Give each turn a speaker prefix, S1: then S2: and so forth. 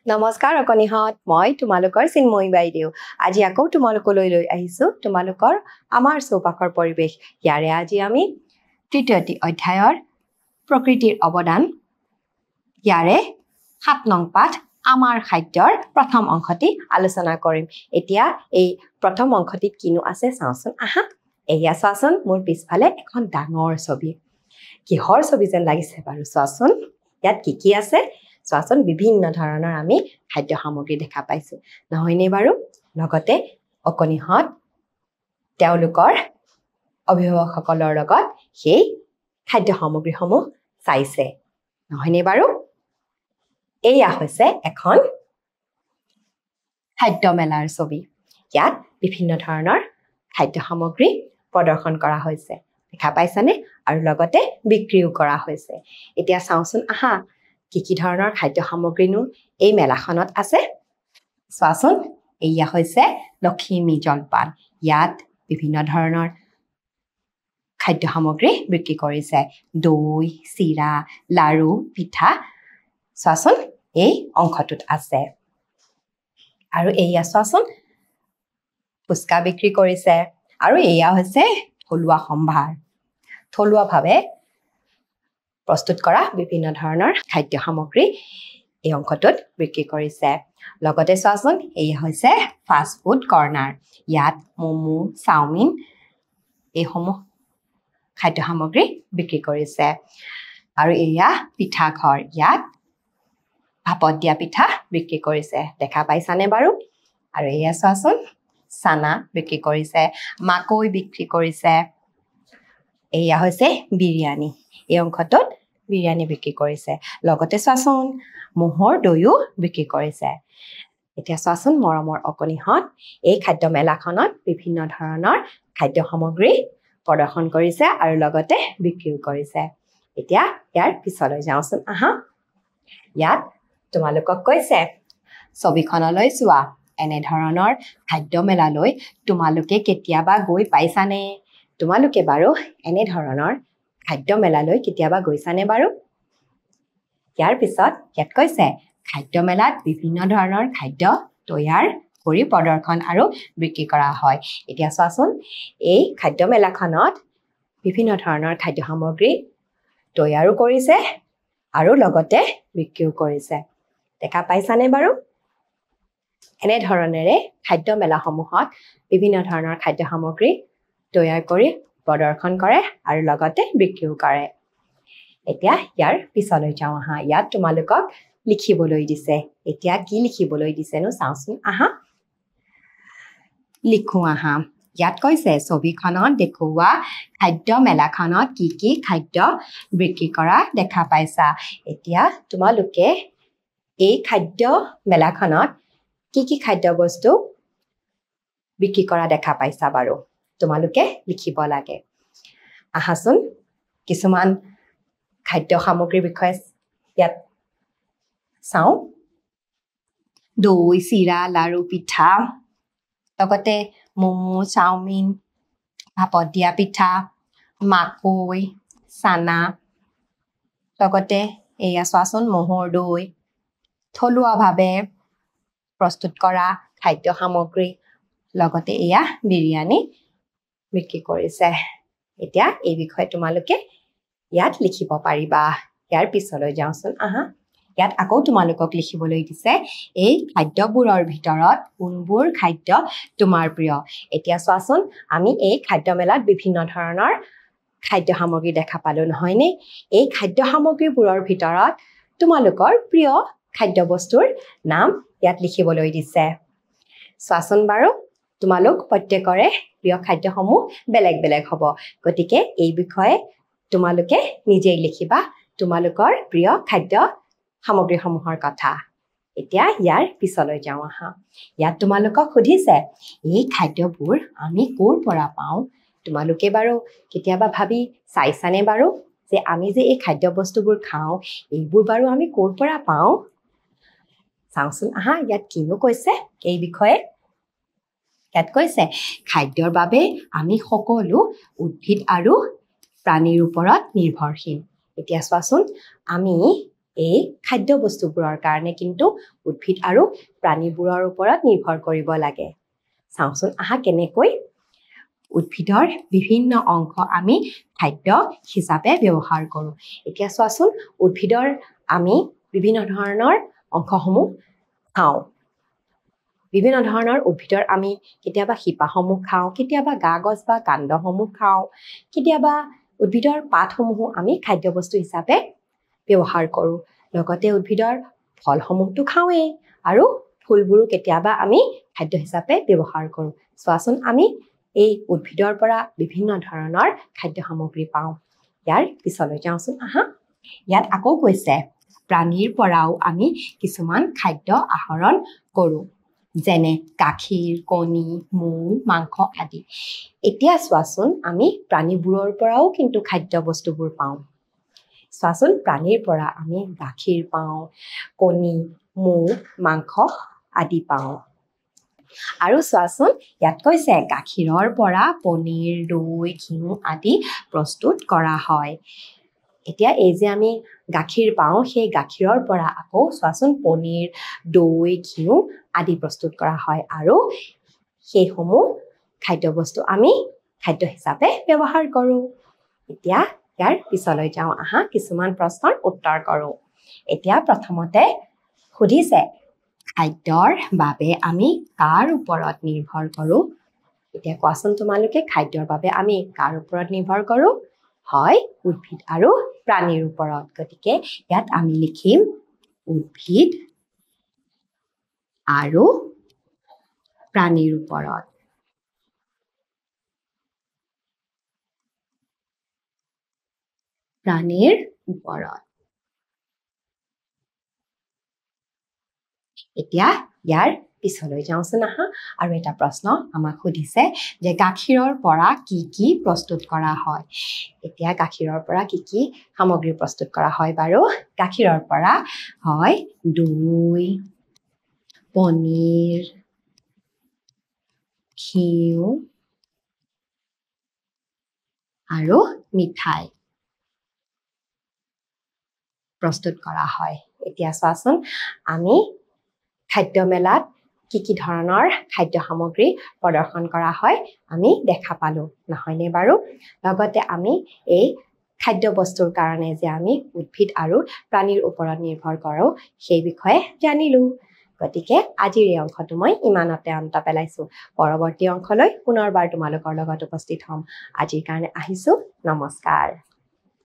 S1: নমস্কাৰ অকনিহত মই তোমালোকৰ চিন্ময়ী বাইদেউ আজি আকৌ তোমালোকলৈ লৈ আহিছো তোমালোকৰ আমাৰ চৌপাশৰ পৰিবেশ ইয়াৰে আজি আমি তৃতীয়টি অধ্যায়ৰ প্ৰকৃতিৰ অৱদান ইয়াৰে 7 নং পাঠ আমাৰ খাদ্যৰ প্ৰথম অংশটি আলোচনা কৰিম এতিয়া এই প্ৰথম অংশটিত কিনো আছে চাওঁচোন আহা এয়া চাচোন মোৰ পিছফালে এখন ডাঙৰ ছবি কিহৰ ছবি যেন লাগিছে বাৰু চাচোন ইয়াত কি আছে চাচোন বিভিন্ন ধৰণৰ আমি খাদ্য সামগ্ৰী দেখা পাইছো নহয়নে বাৰু লগতে অকনিহত তেওঁলোকৰ অভিভাৱকসকলৰ লগত সেই খাদ্য সামগ্ৰীসমূহ চাইছে নহয়নে বাৰু এয়া হৈছে এখন খাদ্য মেলাৰ ছবি ইয়াত বিভিন্ন ধৰণৰ খাদ্য সামগ্ৰী প্ৰদৰ্শন কৰা হৈছে দেখা পাইছানে আৰু লগতে বিক্ৰীও কৰা হৈছে এতিয়া চাওঁচোন আহা কি ধৰণৰ খাদ্য সামগ্ৰীনো এই মেলাখনত আছে চাচোন এয়া হৈছে লক্ষ্মী জলপান ইয়াত বিভিন্ন ধৰণৰ খাদ্য সামগ্ৰী বিক্ৰী কৰিছে দৈ চিৰা লাৰু পিঠা চাচোন এই অংশটোত আছে আৰু এয়া চাচোন ফুচকা বিক্ৰী কৰিছে আৰু এয়া হৈছে থলুৱা সম্ভাৰ থলুৱাভাৱে প্ৰস্তুত কৰা বিভিন্ন ধৰণৰ খাদ্য সামগ্ৰী এই অংশটোত বিক্ৰী কৰিছে লগতে চাচোন এই হৈছে ফাষ্ট ফুড কৰ্নাৰ ইয়াত মমো চাওমিন এইসমূহ খাদ্য সামগ্ৰী বিক্ৰী কৰিছে আৰু এয়া পিঠা ঘৰ ইয়াত ভাপত দিয়া পিঠা বিক্ৰী কৰিছে দেখা পাইছানে বাৰু আৰু এয়া চাচোন চানা বিক্ৰী কৰিছে মাকৈ বিক্ৰী কৰিছে এয়া হৈছে বিৰিয়ানী এই অংশটোত বিৰিয়ানী বিক্ৰী কৰিছে লগতে চাচোন মহৰ দৈও বিক্ৰী কৰিছে এতিয়া চাচোন মৰমৰ অকনিহত এই খাদ্য মেলাখনত বিভিন্ন ধৰণৰ খাদ্য সামগ্ৰী প্ৰদৰ্শন কৰিছে আৰু লগতে বিক্ৰীও কৰিছে এতিয়া ইয়াৰ পিছলৈ যাওঁচোন আহা ইয়াত তোমালোকক কৈছে ছবিখনলৈ চোৱা এনে ধৰণৰ খাদ্য মেলালৈ তোমালোকে কেতিয়াবা গৈ পাইছানে তোমালোকে বাৰু এনে ধৰণৰ খাদ্য মেলালৈ কেতিয়াবা গৈছানে বাৰু ইয়াৰ পিছত ইয়াত কৈছে খাদ্য মেলাত বিভিন্ন ধৰণৰ খাদ্য তৈয়াৰ কৰি প্ৰদৰ্শন আৰু বিক্ৰী কৰা হয় এতিয়া চোৱাচোন এই খাদ্য মেলাখনত বিভিন্ন ধৰণৰ খাদ্য সামগ্ৰী তৈয়াৰো কৰিছে আৰু লগতে বিক্ৰীও কৰিছে দেখা পাইছানে বাৰু এনে ধৰণেৰে খাদ্য মেলাসমূহত বিভিন্ন ধৰণৰ খাদ্য সামগ্ৰী তৈয়াৰ কৰি প্ৰদৰ্শন কৰে আৰু লগতে বিক্ৰীও কৰে এতিয়া ইয়াৰ পিছলৈ যাওঁ আহা ইয়াত তোমালোকক লিখিবলৈ দিছে এতিয়া কি লিখিবলৈ দিছেনো চাওঁচোন আহা লিখো আহা ইয়াত কৈছে ছবিখনত দেখুওৱা খাদ্য মেলাখনত কি খাদ্য বিক্ৰী কৰা দেখা পাইছা এতিয়া তোমালোকে এই খাদ্য মেলাখনত কি খাদ্য বস্তু বিক্ৰী কৰা দেখা পাইছা বাৰু তোমালোকে লিখিব লাগে আহাচোন কিছুমান খাদ্য সামগ্ৰীৰ বিষয়ে ইয়াত চাওঁ দৈ চিৰা লাৰু পিঠা লগতে মমো চাওমিন ভাপত দিয়া পিঠা মাকৈ চানা লগতে এয়া চোৱাচোন মহৰ দৈ থলুৱাভাৱে প্ৰস্তুত কৰা খাদ্য সামগ্ৰী লগতে এয়া বিৰিয়ানী বিক্ৰী কৰিছে এতিয়া এই বিষয়ে তোমালোকে ইয়াত লিখিব পাৰিবা ইয়াৰ পিছলৈ যাওঁচোন আহা ইয়াত আকৌ তোমালোকক লিখিবলৈ দিছে এই খাদ্যবোৰৰ ভিতৰত কোনবোৰ খাদ্য তোমাৰ প্ৰিয় এতিয়া চোৱাচোন আমি এই খাদ্য মেলাত বিভিন্ন ধৰণৰ খাদ্য সামগ্ৰী দেখা পালো নহয়নে এই খাদ্য সামগ্ৰীবোৰৰ ভিতৰত তোমালোকৰ প্ৰিয় খাদ্য বস্তুৰ নাম ইয়াত লিখিবলৈ দিছে চোৱাচোন বাৰু তোমালোক প্ৰত্যেকৰে প্ৰিয় খাদ্যসমূহ বেলেগ বেলেগ হ'ব গতিকে এই বিষয়ে তোমালোকে নিজেই লিখিবা তোমালোকৰ প্ৰিয় খাদ্য সামগ্ৰীসমূহৰ কথা এতিয়া ইয়াৰ পিছলৈ যাওঁ আহা ইয়াত তোমালোকক সুধিছে এই খাদ্যবোৰ আমি ক'ৰ পৰা পাওঁ তোমালোকে বাৰু কেতিয়াবা ভাবি চাইছানে বাৰু যে আমি যে এই খাদ্য বস্তুবোৰ খাওঁ এইবোৰ বাৰু আমি ক'ৰ পৰা পাওঁ চাওঁচোন আহা ইয়াত কিনো কৈছে এই বিষয়ে ইয়াত কৈছে খাদ্যৰ বাবে আমি সকলো উদ্ভিদ আৰু প্ৰাণীৰ ওপৰত নিৰ্ভৰশীল এতিয়া চোৱাচোন আমি এই খাদ্য বস্তুবোৰৰ কাৰণে কিন্তু উদ্ভিদ আৰু প্ৰাণীবোৰৰ ওপৰত নিৰ্ভৰ কৰিব লাগে চাওঁচোন আহা কেনেকৈ উদ্ভিদৰ বিভিন্ন অংশ আমি খাদ্য হিচাপে ব্যৱহাৰ কৰোঁ এতিয়া চোৱাচোন উদ্ভিদৰ আমি বিভিন্ন ধৰণৰ অংশসমূহ খাওঁ বিভিন্ন ধৰণৰ উদ্ভিদৰ আমি কেতিয়াবা শিপাসমূহ খাওঁ কেতিয়াবা গা-গছ বা কাণ্ডসমূহ খাওঁ কেতিয়াবা উদ্ভিদৰ পাতসমূহো আমি খাদ্য বস্তু হিচাপে ব্যৱহাৰ কৰোঁ লগতে উদ্ভিদৰ ফলসমূহটো খাওঁৱেই আৰু ফুলবোৰো কেতিয়াবা আমি খাদ্য হিচাপে ব্যৱহাৰ কৰোঁ চোৱাচোন আমি এই উদ্ভিদৰ পৰা বিভিন্ন ধৰণৰ খাদ্য সামগ্ৰী পাওঁ ইয়াৰ পিছলৈ যাওঁচোন আহা ইয়াত আকৌ কৈছে প্ৰাণীৰ পৰাও আমি কিছুমান খাদ্য আহৰণ কৰোঁ যেনে গাখীৰ কণী মৌ মাংস আদি এতিয়া চোৱাচোন আমি প্ৰাণীবোৰৰ পৰাও কিন্তু খাদ্য বস্তুবোৰ পাওঁ চোৱাচোন প্ৰাণীৰ পৰা আমি গাখীৰ পাওঁ কণী মৌ মাংস আদি পাওঁ আৰু চোৱাচোন ইয়াত কৈছে গাখীৰৰ পৰা পনীৰ দৈ ঘিউ আদি প্ৰস্তুত কৰা হয় এতিয়া এই যে আমি গাখীৰ পাওঁ সেই গাখীৰৰ পৰা আকৌ চোৱাচোন পনীৰ দৈ ঘিউ আদি প্ৰস্তুত কৰা হয় আৰু সেইসমূহ খাদ্য বস্তু আমি খাদ্য হিচাপে ব্যৱহাৰ কৰোঁ এতিয়া ইয়াৰ পিছলৈ যাওঁ আহা কিছুমান প্ৰশ্নৰ উত্তৰ কৰোঁ এতিয়া প্ৰথমতে সুধিছে খাদ্যৰ বাবে আমি কাৰ ওপৰত নিৰ্ভৰ কৰোঁ এতিয়া কোৱাচোন তোমালোকে খাদ্যৰ বাবে আমি কাৰ ওপৰত নিৰ্ভৰ কৰোঁ হয় উদ্ভিদ আৰু প্ৰাণীৰ ওপৰত গতিকে ইয়াত আমি লিখিম উদ্ভিদ আৰু প্ৰাণীৰ ওপৰত প্ৰাণীৰ ওপৰত এতিয়া ইয়াৰ পিছলৈ যাওঁচোন আহা আৰু এটা প্ৰশ্ন আমাক সুধিছে যে গাখীৰৰ পৰা কি প্ৰস্তুত কৰা হয় এতিয়া গাখীৰৰ পৰা কি সামগ্ৰী প্ৰস্তুত কৰা হয় বাৰু গাখীৰৰ পৰা হয় দৈ পনীৰ ঘিউ আৰু মিঠাই প্ৰস্তুত কৰা হয় এতিয়া চোৱাচোন আমি খাদ্য মেলাত কি ধৰণৰ খাদ্য সামগ্ৰী প্ৰদৰ্শন কৰা হয় আমি দেখা পালোঁ নহয়নে বাৰু লগতে আমি এই খাদ্য বস্তুৰ কাৰণে যে আমি উদ্ভিদ আৰু প্ৰাণীৰ ওপৰত নিৰ্ভৰ কৰোঁ সেই বিষয়ে জানিলোঁ গতিকে আজিৰ এই অংশটো মই ইমানতে অন্ত পেলাইছোঁ পৰৱৰ্তী অংশলৈ পুনৰবাৰ তোমালোকৰ লগত উপস্থিত হ'ম আজিৰ কাৰণে আহিছোঁ নমস্কাৰ